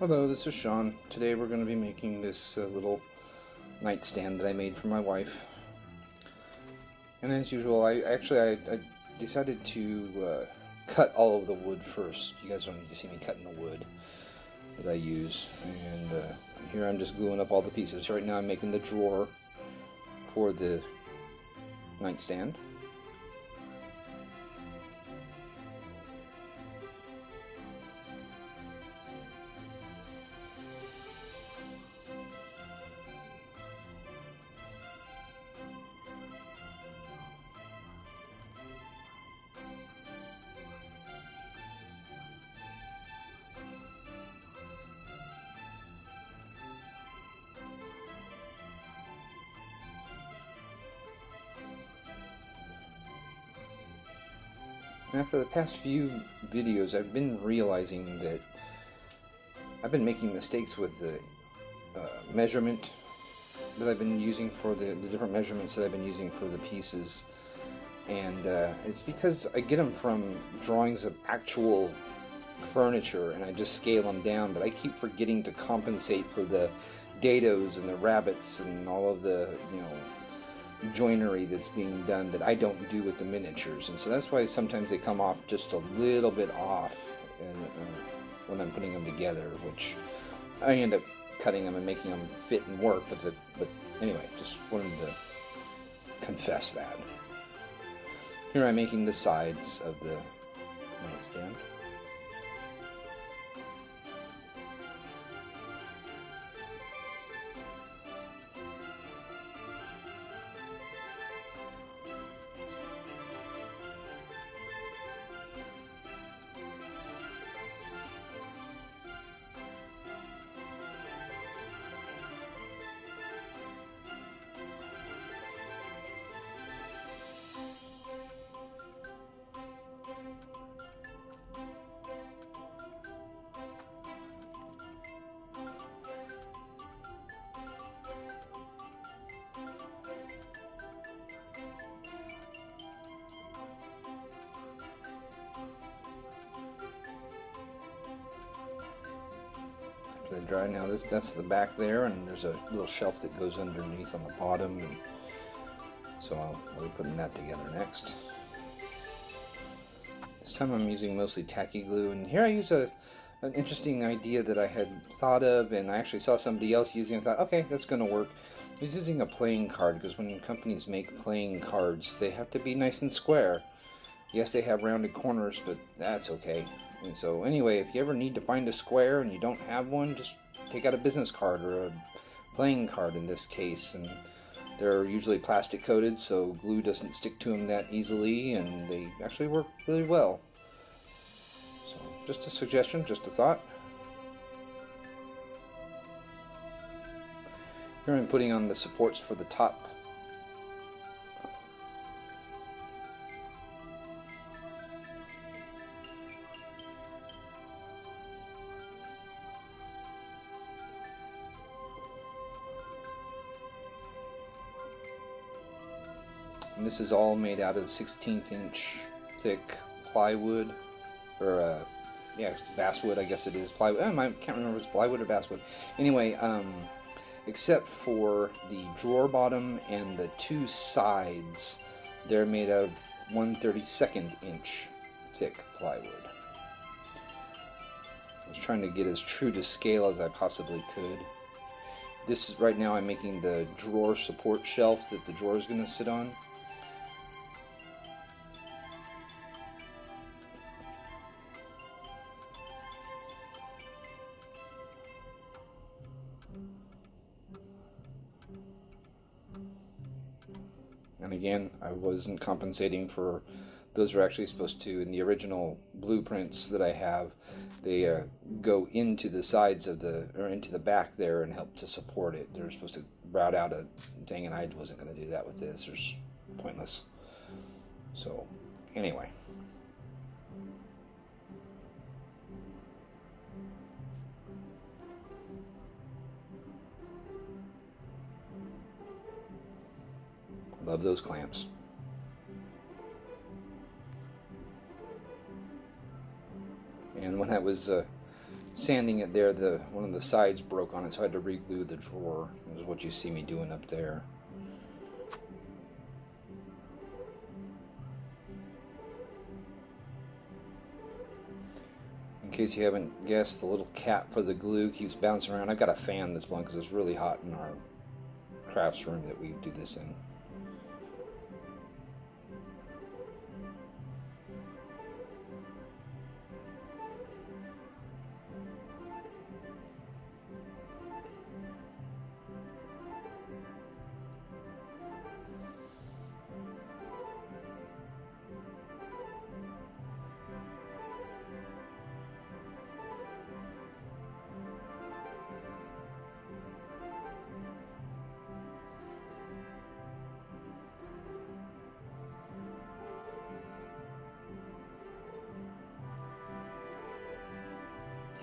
Hello, this is Sean. Today we're going to be making this little nightstand that I made for my wife. And as usual, I decided to cut all of the wood first. You guys don't need to see me cutting the wood that I use. And here I'm just gluing up all the pieces. Right now I'm making the drawer for the nightstand. Now, for the past few videos, I've been realizing that I've been making mistakes with the measurement that I've been using for the different measurements that I've been using for the pieces. And it's because I get them from drawings of actual furniture and I just scale them down, but I keep forgetting to compensate for the dados and the rabbits and all of the, joinery that's being done that I don't do with the miniatures. And so that's why sometimes they come off just a little bit off when I'm putting them together, which I end up cutting them and making them fit and work. But anyway, just wanted to confess that. Here I'm making the sides of the nightstand. They dry now. That's the back there, and there's a little shelf that goes underneath on the bottom, and so I'll be putting that together next. This time I'm using mostly tacky glue, and here I use an interesting idea that I had thought of, and I actually saw somebody else using it and thought, okay, that's going to work. I was using a playing card, because when companies make playing cards, they have to be nice and square. Yes, they have rounded corners, but that's okay. And so anyway, if you ever need to find a square and you don't have one, just take out a business card or a playing card in this case. And they're usually plastic coated, so glue doesn't stick to them that easily, and they actually work really well. So just a suggestion, just a thought. Here I'm putting on the supports for the top. And this is all made out of 16th inch thick plywood, or yeah, it's basswood, I guess it is. Plywood. I can't remember if it's plywood or basswood. Anyway, except for the drawer bottom and the two sides, they're made of 1/32 inch thick plywood. I was trying to get as true to scale as I possibly could. This is, right now I'm making the drawer support shelf that the drawer is going to sit on. And again, I wasn't compensating for, those are actually supposed to, in the original blueprints that I have, they go into the sides of or into the back there and help to support it. They're supposed to route out a thing, and I wasn't going to do that with this. It's pointless. So, anyway. Love those clamps. And when I was sanding it there, one of the sides broke on it, so I had to re-glue the drawer. Is what you see me doing up there. In case you haven't guessed, the little cap for the glue keeps bouncing around. I've got a fan that's blowing because it's really hot in our crafts room that we do this in.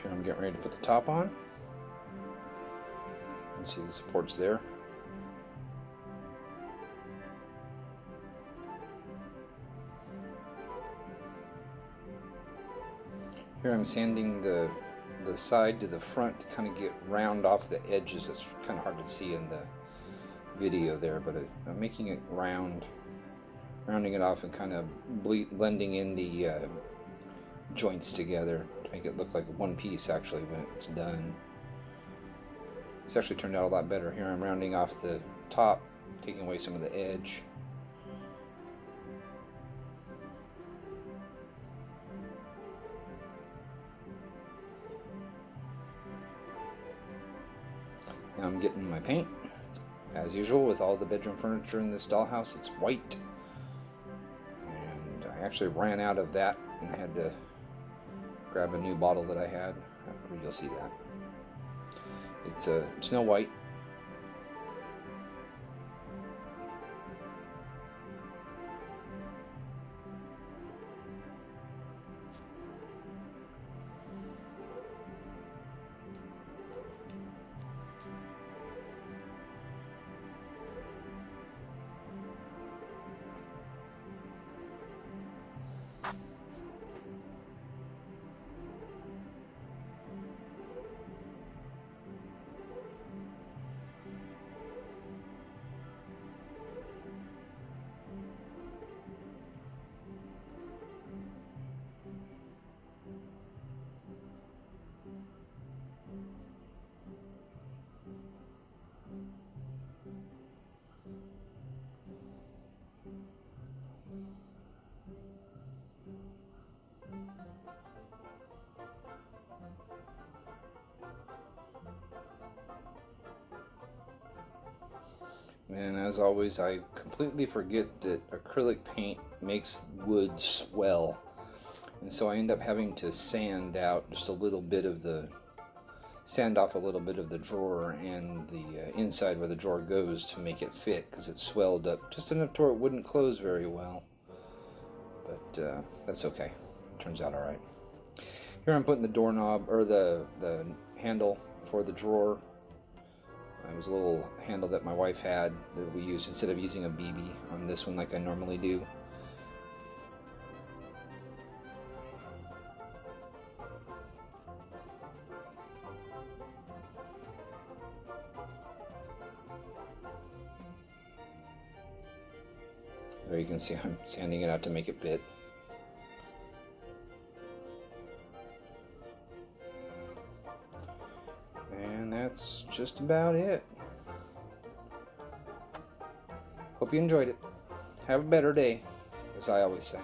Here I'm getting ready to put the top on. You can see the supports there. Here I'm sanding the side to the front to kind of get round off the edges. It's kind of hard to see in the video there, but I'm making it rounding it off and kind of blending in the joints together to make it look like one piece actually when it's done. It's actually turned out a lot better. Here I'm rounding off the top, taking away some of the edge. Now I'm getting my paint. As usual with all the bedroom furniture in this dollhouse, it's white. And I actually ran out of that and I had to grab a new bottle that I had. You'll see that. It's Snow White. And as always, I completely forget that acrylic paint makes wood swell. And so I end up having to sand out just a little bit of sand off a little bit of the drawer and the inside where the drawer goes to make it fit, because it swelled up just enough to where it wouldn't close very well. But that's okay. Turns out alright. Here I'm putting the doorknob, or the handle for the drawer. It was a little handle that my wife had that we used instead of using a BB on this one like I normally do. There you can see I'm sanding it out to make it fit. And that's just about it. Hope you enjoyed it. Have a better day, as I always say.